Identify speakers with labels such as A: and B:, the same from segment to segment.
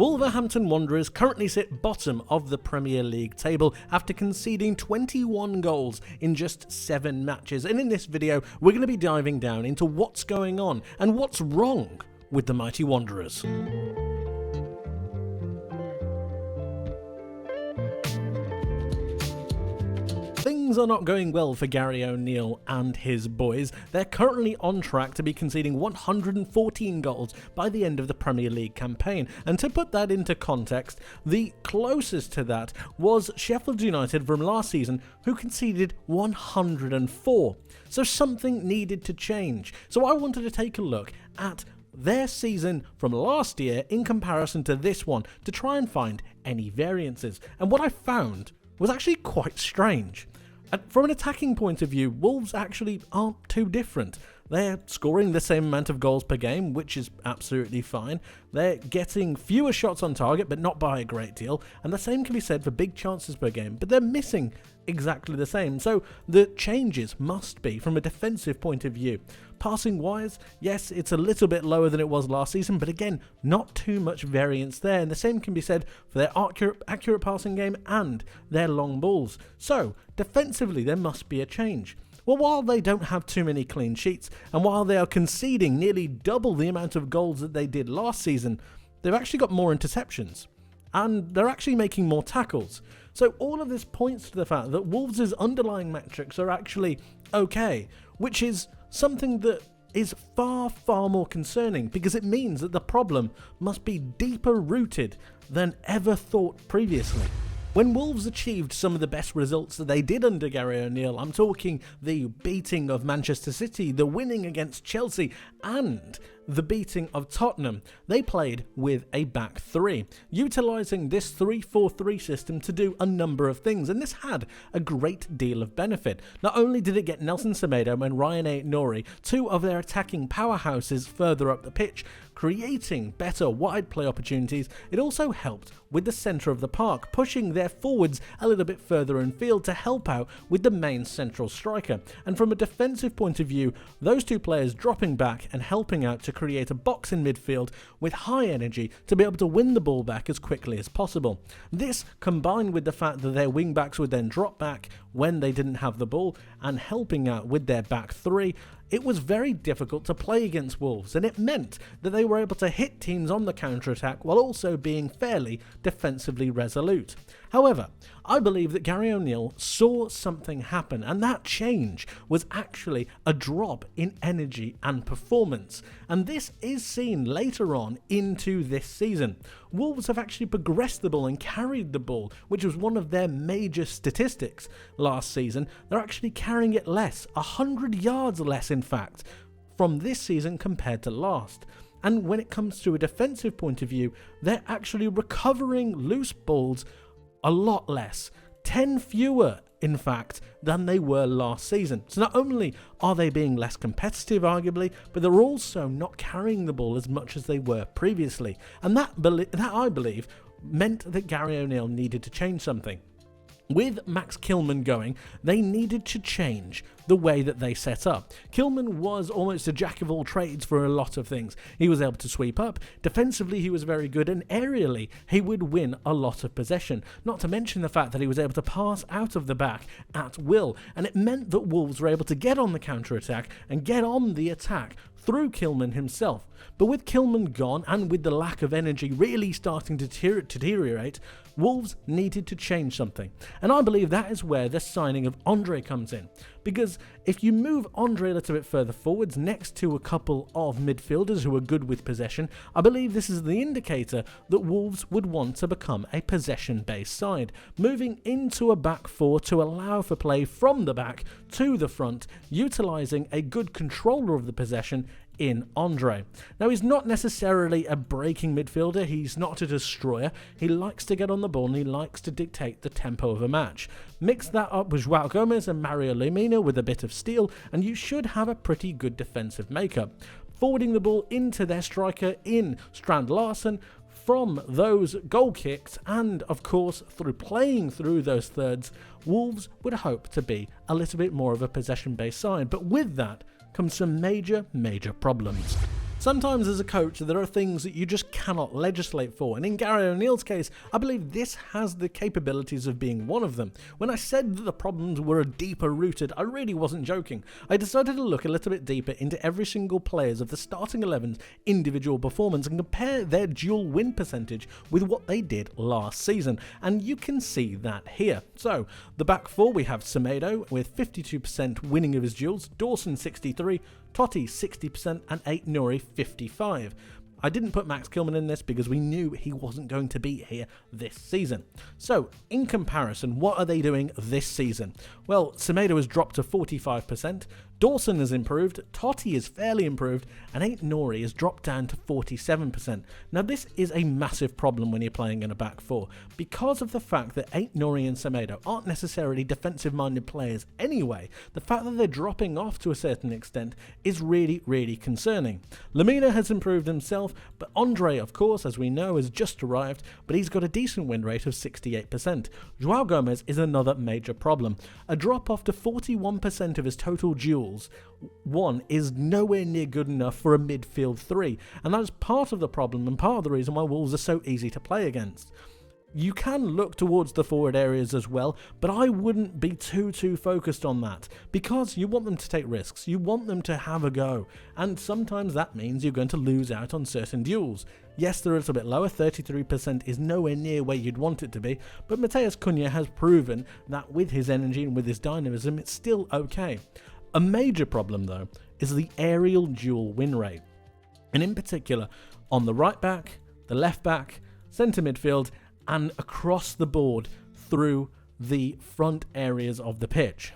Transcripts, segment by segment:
A: Wolverhampton Wanderers currently sit bottom of the Premier League table after conceding 21 goals in just 7 matches, and in this video we're going to be diving down into what's going on and what's wrong with the mighty Wanderers. Things are not going well for Gary O'Neill and his boys. They're currently on track to be conceding 114 goals by the end of the Premier League campaign. And to put that into context, the closest to that was Sheffield United from last season, who conceded 104. So something needed to change. So I wanted to take a look at their season from last year in comparison to this one to try and find any variances. And what I found was actually quite strange. From an attacking point of view, Wolves actually aren't too different. They're scoring the same amount of goals per game, which is absolutely fine. They're getting fewer shots on target, but not by a great deal. And the same can be said for big chances per game, but they're missing exactly the same. So the changes must be from a defensive point of view. Passing wise, yes, it's a little bit lower than it was last season, but again, not too much variance there. And the same can be said for their accurate passing game and their long balls. So defensively, there must be a change. Well, while they don't have too many clean sheets, and while they are conceding nearly double the amount of goals that they did last season, they've actually got more interceptions. And they're actually making more tackles. So all of this points to the fact that Wolves' underlying metrics are actually okay, which is something that is far, far more concerning, because it means that the problem must be deeper rooted than ever thought previously. When Wolves achieved some of the best results that they did under Gary O'Neill, I'm talking the beating of Manchester City, the winning against Chelsea, and the beating of Tottenham, they played with a back three, utilising this 3-4-3 system to do a number of things, and this had a great deal of benefit. Not only did it get Nelson Semedo and Ryan Aït-Nouri, two of their attacking powerhouses, further up the pitch, creating better wide play opportunities, it also helped with the centre of the park, pushing their forwards a little bit further in field to help out with the main central striker. And from a defensive point of view, those two players dropping back and helping out to create a box in midfield with high energy to be able to win the ball back as quickly as possible. This, combined with the fact that their wing backs would then drop back when they didn't have the ball and helping out with their back three, it was very difficult to play against Wolves, and it meant that they were able to hit teams on the counter-attack while also being fairly defensively resolute. However, I believe that Gary O'Neill saw something happen, and that change was actually a drop in energy and performance. And this is seen later on into this season. Wolves have actually progressed the ball and carried the ball, which was one of their major statistics last season. They're actually carrying it less, 100 yards less in fact, from this season compared to last. And when it comes to a defensive point of view, they're actually recovering loose balls a lot less, 10 fewer in fact than they were last season. So not only are they being less competitive arguably, but they're also not carrying the ball as much as they were previously. And that I believe meant that Gary O'Neill needed to change something. With Max Kilman going, they needed to change the way that they set up. Kilman was almost a jack of all trades for a lot of things. He was able to sweep up, defensively he was very good, and aerially he would win a lot of possession. Not to mention the fact that he was able to pass out of the back at will, and it meant that Wolves were able to get on the counter-attack and get on the attack through Kilman himself. But with Kilman gone and with the lack of energy really starting to deteriorate, Wolves needed to change something. And I believe that is where the signing of Andre comes in. Because if you move Andre a little bit further forwards next to a couple of midfielders who are good with possession, I believe this is the indicator that Wolves would want to become a possession-based side, moving into a back four to allow for play from the back to the front, utilising a good controller of the possession in Andre. Now, he's not necessarily a breaking midfielder, he's not a destroyer, he likes to get on the ball and he likes to dictate the tempo of a match. Mix that up with João Gomez and Mario Lemina with a bit of steel and you should have a pretty good defensive makeup. Forwarding the ball into their striker in Strand Larsen, from those goal kicks and of course through playing through those thirds, Wolves would hope to be a little bit more of a possession based side, but with that comes some major problems. Sometimes as a coach there are things that you just cannot legislate for, and in Gary O'Neill's case I believe this has the capabilities of being one of them. When I said that the problems were deeper rooted, I really wasn't joking. I decided to look a little bit deeper into every single players of the starting 11's individual performance and compare their dual win percentage with what they did last season, and you can see that here. So the back four, we have Semedo with 52% winning of his duels, Dawson 63%, Totti 60%, and Aït-Nouri 55%. I didn't put Max Kilman in this because we knew he wasn't going to be here this season. So, in comparison, what are they doing this season? Well, Semedo has dropped to 45%, Dawson has improved, Totti is fairly improved, and Aït-Nouri has dropped down to 47%. Now this is a massive problem when you're playing in a back four, because of the fact that Aït-Nouri and Semedo aren't necessarily defensive-minded players anyway. The fact that they're dropping off to a certain extent is really, really concerning. Lemina has improved himself, but Andre, of course, as we know, has just arrived, but he's got a decent win rate of 68%. João Gomes is another major problem. A drop off to 41% of his total duels won is nowhere near good enough for a midfield three, and that is part of the problem and part of the reason why Wolves are so easy to play against. You can look towards the forward areas as well, but I wouldn't be too focused on that, because you want them to take risks, you want them to have a go, and sometimes that means you're going to lose out on certain duels. Yes, they're a little bit lower, 33% is nowhere near where you'd want it to be, but Matheus Cunha has proven that with his energy and with his dynamism, it's still okay. A major problem though is the aerial duel win rate, and in particular on the right back, the left back, centre midfield, and across the board through the front areas of the pitch.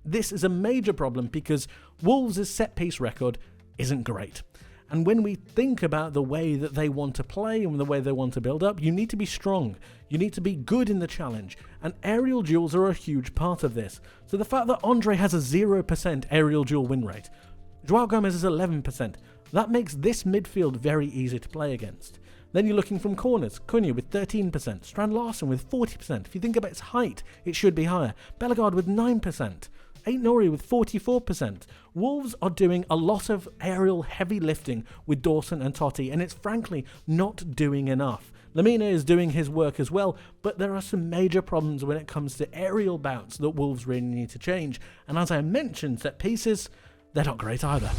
A: This is a major problem because Wolves' set-piece record isn't great. And when we think about the way that they want to play and the way they want to build up, you need to be strong. You need to be good in the challenge. And aerial duels are a huge part of this. So the fact that Andre has a 0% aerial duel win rate, João Gomes is 11%, that makes this midfield very easy to play against. Then you're looking from corners, Cunha with 13%, Strand Larsen with 40%. If you think about its height, it should be higher. Bellegarde with 9%. Aït-Nouri with 44%. Wolves are doing a lot of aerial heavy lifting with Dawson and Totti, and it's frankly not doing enough. Lemina is doing his work as well, but there are some major problems when it comes to aerial bouts that Wolves really need to change. And as I mentioned, set pieces, they're not great either.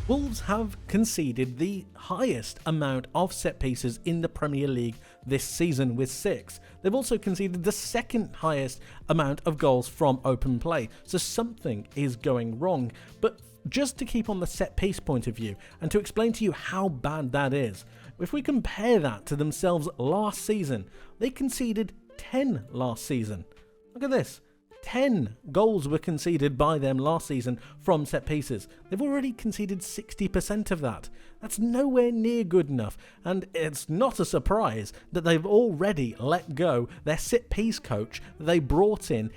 A: Wolves have conceded the highest amount of set pieces in the Premier League this season with 6. They've also conceded the second highest amount of goals from open play, so something is going wrong. But just to keep on the set piece point of view and to explain to you how bad that is, if we compare that to themselves last season, they conceded 10 last season. Look at this. 10 goals were conceded by them last season from set pieces. They've already conceded 60% of that. That's nowhere near good enough, and it's not a surprise that they've already let go their set piece coach that they brought in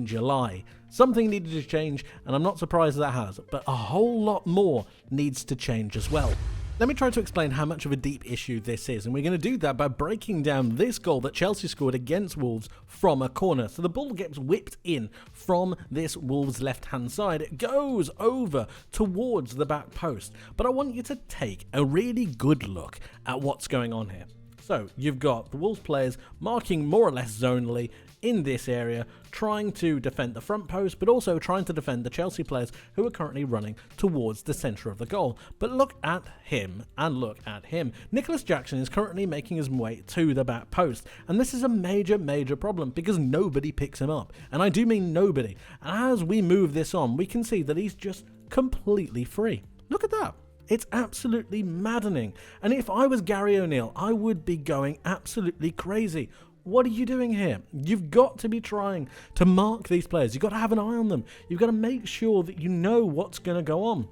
A: July. Something needed to change, and I'm not surprised that has, but a whole lot more needs to change as well. Let me try to explain how much of a deep issue this is, and we're going to do that by breaking down this goal that Chelsea scored against Wolves from a corner. So the ball gets whipped in from this Wolves left-hand side. It goes over towards the back post, but I want you to take a really good look at what's going on here. So you've got the Wolves players marking more or less zonally in this area, trying to defend the front post, but also trying to defend the Chelsea players who are currently running towards the centre of the goal. But look at him and look at him. Nicholas Jackson is currently making his way to the back post, and this is a major problem because nobody picks him up, and I do mean nobody. And as we move this on, we can see that he's just completely free. Look at that. It's absolutely maddening. And if I was Gary O'Neill, I would be going absolutely crazy. What are you doing here? You've got to be trying to mark these players. You've got to have an eye on them. You've got to make sure that you know what's going to go on.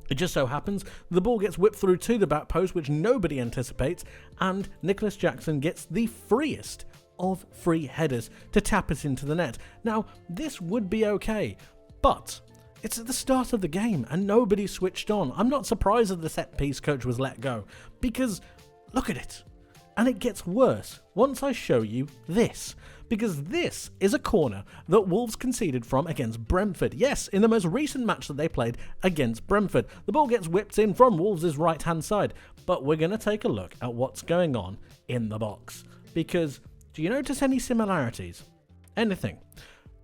A: It just so happens the ball gets whipped through to the back post, which nobody anticipates, and Nicholas Jackson gets the freest of free headers to tap it into the net. Now, this would be okay, but it's at the start of the game and nobody switched on. I'm not surprised that the set-piece coach was let go because look at it. And it gets worse once I show you this. Because this is a corner that Wolves conceded from against Brentford. Yes, in the most recent match that they played against Brentford. The ball gets whipped in from Wolves' right-hand side. But we're going to take a look at what's going on in the box. Because do you notice any similarities? Anything?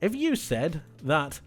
A: If you said that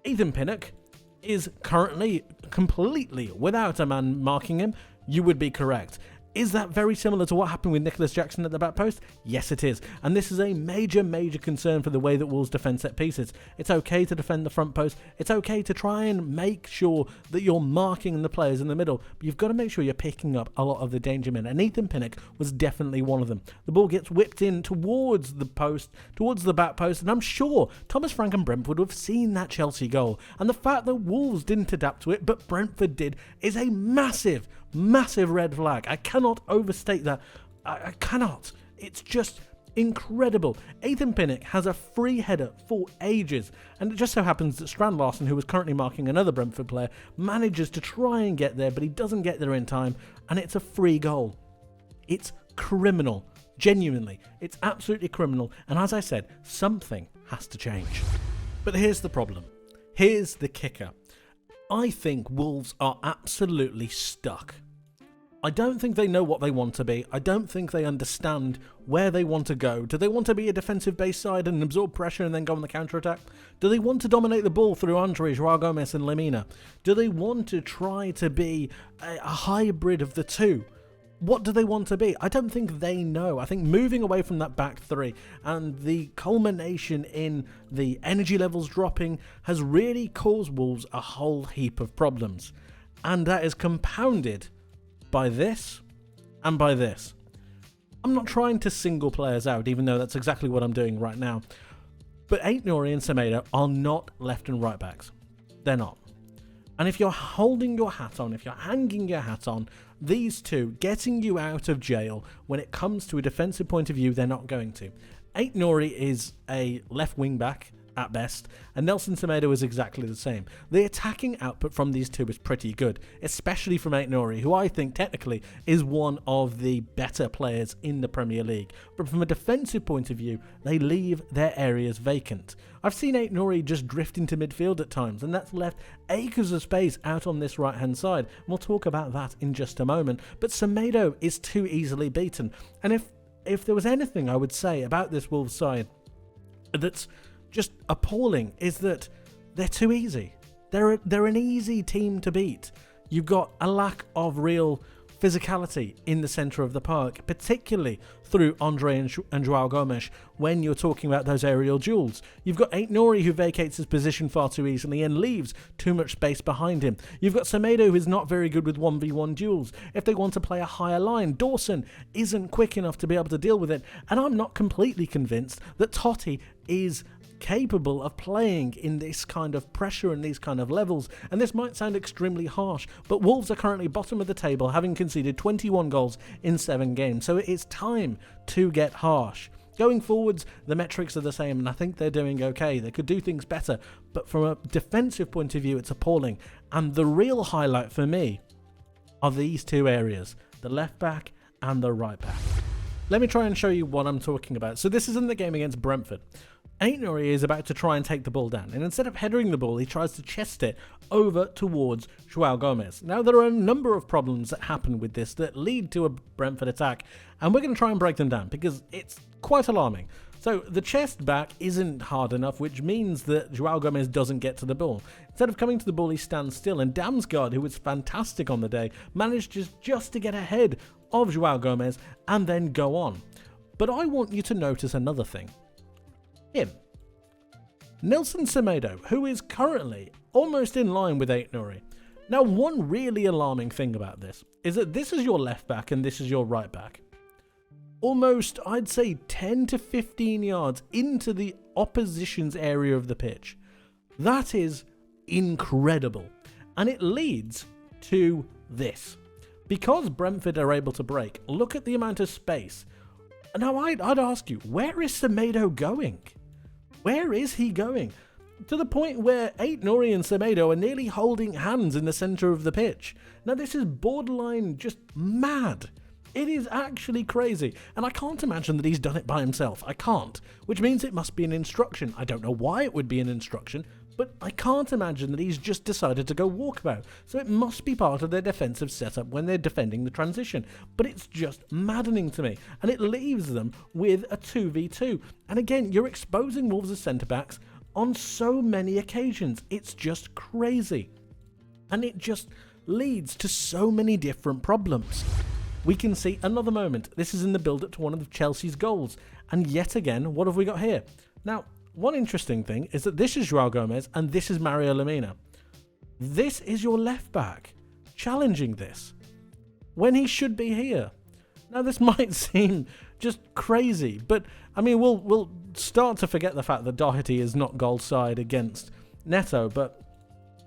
A: Ethan Pinnock is currently completely without a man marking him, you would be correct. Is that very similar to what happened with Nicholas Jackson at the back post? Yes, it is. And this is a major concern for the way that Wolves defend set pieces. It's okay to defend the front post. It's okay to try and make sure that you're marking the players in the middle. But you've got to make sure you're picking up a lot of the danger men. And Ethan Pinnock was definitely one of them. The ball gets whipped in towards the post, towards the back post. And I'm sure Thomas Frank and Brentford would have seen that Chelsea goal. And the fact that Wolves didn't adapt to it, but Brentford did, is a massive red flag. I cannot overstate that. I cannot. It's just incredible. Ethan Pinnock has a free header for ages, and it just so happens that Strand Larsen, who was currently marking another Brentford player, manages to try and get there, but he doesn't get there in time, and it's a free goal. It's criminal. Genuinely. It's absolutely criminal, and as I said, something has to change. But here's the problem. Here's the kicker. I think Wolves are absolutely stuck. I don't think they know what they want to be. I don't think they understand where they want to go. Do they want to be a defensive-based side and absorb pressure and then go on the counter-attack? Do they want to dominate the ball through Andre, Joao Gomez and Lemina? Do they want to try to be a hybrid of the two? What do they want to be? I don't think they know. I think moving away from that back three and the culmination in the energy levels dropping has really caused Wolves a whole heap of problems. And that is compounded by this and by this. I'm not trying to single players out, even though that's exactly what I'm doing right now. But Aït-Nouri and Semedo are not left and right backs. They're not. And if you're holding your hat on, if you're hanging your hat on, these two getting you out of jail when it comes to a defensive point of view, they're not going to. Aït-Nouri is a left wing back at best, and Nelson Semedo is exactly the same. The attacking output from these two is pretty good, especially from Aït-Nouri, who I think technically is one of the better players in the Premier League. But from a defensive point of view, they leave their areas vacant. I've seen Aït-Nouri just drift into midfield at times, and that's left acres of space out on this right-hand side. We'll talk about that in just a moment. But Semedo is too easily beaten. And if there was anything I would say about this Wolves side that's just appalling, is that they're too easy. They're an easy team to beat. You've got a lack of real physicality in the centre of the park, particularly through Andre and Joao Gomes when you're talking about those aerial duels. You've got Aït-Nouri who vacates his position far too easily and leaves too much space behind him. You've got Semedo who is not very good with 1v1 duels. If they want to play a higher line, Dawson isn't quick enough to be able to deal with it. And I'm not completely convinced that Totti is capable of playing in this kind of pressure and these kind of levels. And this might sound extremely harsh, but Wolves are currently bottom of the table, having conceded 21 goals in 7 games. So it is time to get harsh. Going forwards, the metrics are the same, and I think they're doing okay. They could do things better, but from a defensive point of view, it's appalling. And the real highlight for me are these two areas, the left back and the right back. Let me try and show you what I'm talking about. So this is in the game against Brentford. Aït-Nouri is about to try and take the ball down, and instead of headering the ball, he tries to chest it over towards Joao Gomez. Now, there are a number of problems that happen with this that lead to a Brentford attack, and we're going to try and break them down because it's quite alarming. So the chest back isn't hard enough, which means that Joao Gomez doesn't get to the ball. Instead of coming to the ball, he stands still, and Damsgaard, who was fantastic on the day, managed just to get ahead of Joao Gomez and then go on. But I want you to notice another thing. Him. Nelson Semedo, who is currently almost in line with Aït-Nouri. Now, one really alarming thing about this is that this is your left back and this is your right back. Almost, I'd say, 10 to 15 yards into the opposition's area of the pitch. That is incredible. And it leads to this. Because Brentford are able to break, look at the amount of space. Now, I'd ask you, where is Semedo going? Where is he going? To the point where Aït-Nouri and Semedo are nearly holding hands in the centre of the pitch. Now, this is borderline just mad. It is actually crazy, and I can't imagine that he's done it by himself. I can't, which means it must be an instruction. I don't know why it would be an instruction, but I can't imagine that he's just decided to go walkabout. So it must be part of their defensive setup when they're defending the transition. But it's just maddening to me, and it leaves them with a 2v2. And again, you're exposing Wolves as centre-backs on so many occasions. It's just crazy. And it just leads to so many different problems. We can see another moment. This is in the build-up to one of Chelsea's goals. And yet again, what have we got here? Now, one interesting thing is that this is Joao Gomez and this is Mario Lemina. This is your left back challenging this when he should be here. Now, this might seem just crazy, but I mean, we'll start to forget the fact that Doherty is not goal side against Neto, but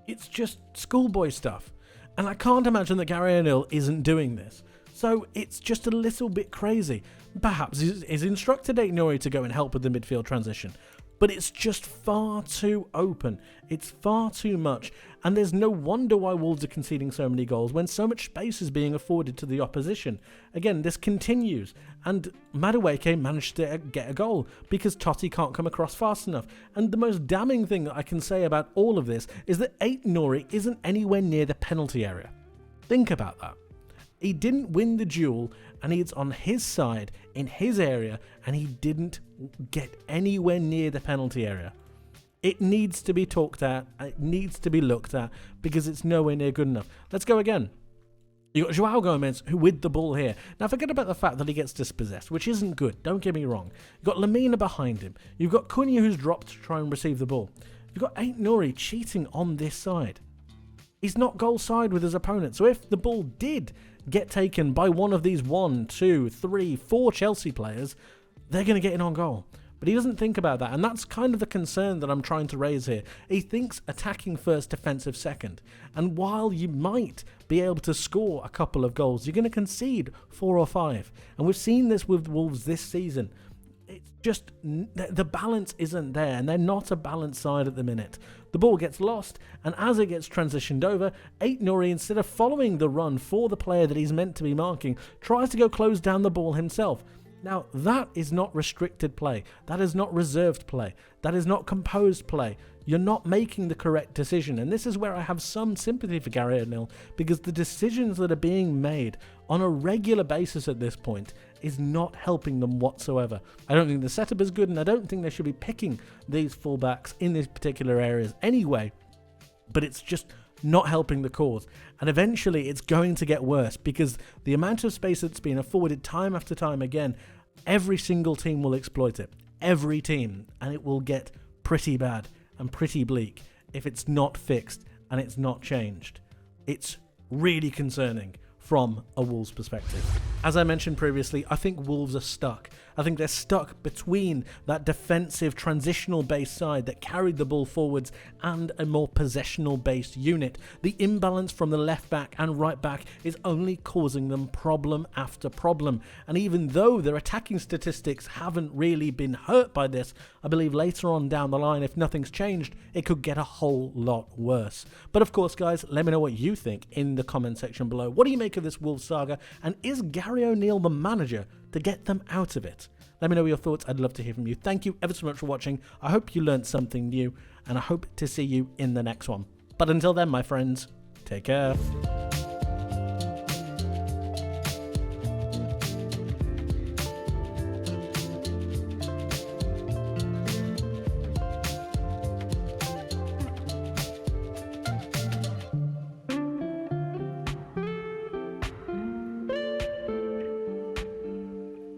A: it's just schoolboy stuff. And I can't imagine that Gary O'Neill isn't doing this. So it's just a little bit crazy. Perhaps he's instructed Aït-Nouri to go and help with the midfield transition, but it's just far too open. It's far too much, and there's no wonder why Wolves are conceding so many goals when so much space is being afforded to the opposition. Again, this continues, and Madueke managed to get a goal because Totti can't come across fast enough. And the most damning thing that I can say about all of this is that Aït-Nouri isn't anywhere near the penalty area. Think about that. He didn't win the duel, and he's on his side, in his area, and he didn't get anywhere near the penalty area. It needs to be talked at, it needs to be looked at, because it's nowhere near good enough. Let's go again. You've got Joao Gomez, who with the ball here. Now, forget about the fact that he gets dispossessed, which isn't good, don't get me wrong. You've got Lemina behind him. You've got Cunha, who's dropped to try and receive the ball. You've got Aït-Nouri cheating on this side. He's not goal side with his opponent, so if the ball did get taken by one of these 1, 2, 3, 4 Chelsea players, they're going to get in on goal. But he doesn't think about that, and that's kind of the concern that I'm trying to raise here. He thinks attacking first, defensive second. And while you might be able to score a couple of goals, you're going to concede 4 or 5. And we've seen this with Wolves this season. It's just, the balance isn't there, and they're not a balanced side at the minute. The ball gets lost, and as it gets transitioned over, Aït-Nouri, instead of following the run for the player that he's meant to be marking, tries to go close down the ball himself. Now, that is not restricted play. That is not reserved play. That is not composed play. You're not making the correct decision. And this is where I have some sympathy for Gary O'Neill, because the decisions that are being made on a regular basis at this point is not helping them whatsoever. I don't think the setup is good, and I don't think they should be picking these fullbacks in these particular areas anyway. But it's just not helping the cause, and eventually it's going to get worse, because the amount of space that's been afforded time after time again, every single team will exploit it. Every team, and it will get pretty bad and pretty bleak if it's not fixed and it's not changed. It's really concerning from a Wolves perspective. As I mentioned previously, I think Wolves are stuck. I think they're stuck between that defensive transitional based side that carried the ball forwards and a more possessional based unit. The imbalance from the left back and right back is only causing them problem after problem. And even though their attacking statistics haven't really been hurt by this, I believe later on down the line, if nothing's changed, it could get a whole lot worse. But of course, guys, let me know what you think in the comment section below. What do you make of this Wolves saga? And is Gary O'Neill the manager to get them out of it? Let me know your thoughts. I'd love to hear from you. Thank you ever so much for watching. I hope you learned something new, and I hope to see you in the next one. But until then, my friends, take care.